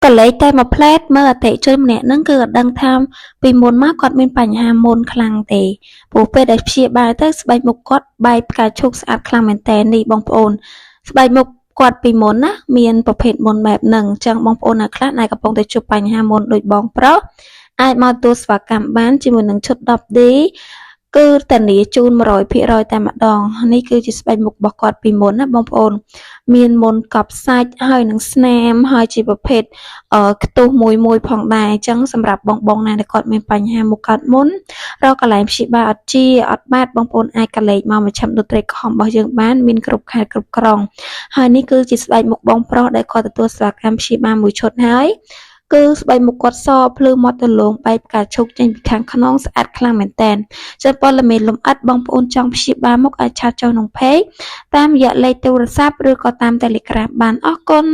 ក៏លេខតែមួយផ្លែតមើលអតិជនម្នាក់ហ្នឹងគឺអត់ដឹងថាពីមុនមកគាត់មានបញ្ហាមុនខ្លាំងទេព្រោះពេលដែលព្យាបាលទៅស្បែកមុខគាត់បែកផ្កាឈូកស្អាតខ្លាំងមែនតើនេះបងប្អូនស្បែកមុខគាត់ពីមុនណាមានប្រភេទមុនបែបហ្នឹងអញ្ចឹងបងប្អូនអ្នកខ្លះដែលកំពុងតែជួបបញ្ហាមុនដូចបងប្រុសអាចមកទទួលស្វាកម្មបានជាមួយនឹងឈុត 10D គឺធានាជូន 100% តែម្ដងនេះគឺជាស្បែកមុខរបស់គាត់ពីមុនណាបងប្អូនមានមុនកប់សាច់ហើយនឹងស្នាមហើយជាប្រភេទខ្ទុះមួយផងដែរអញ្ចឹងសម្រាប់បងណាដែលគាត់មានបញ្ហាមុខកើតមុនរកកន្លែងព្យាបាលអត់ជាអត់បាត់បងប្អូនអាចកលេចមកមជ្ឈមណ្ឌលត្រេកខំរបស់យើងបានមានគ្រប់ខេត្តគ្រប់ក្រុងហើយនេះគឺជាស្បែកមុខបងប្រុសដែលគាត់ទទួលស្វាកម្មព្យាបាលមួយឈុតហើយគឺស្បែកមុខគាត់សភ្លឺមាត់ទលងបែកផ្កាឈូកចេញពីខាងក្នុងស្អាតខ្លាំងមែនតើចាព័ត៌មានលម្អិតបងប្អូនចង់ព្យាបាលមុខអាចឆាតចូលក្នុង Page តាមរយៈលេខទូរស័ព្ទឬក៏តាម Telegram បានអរគុណ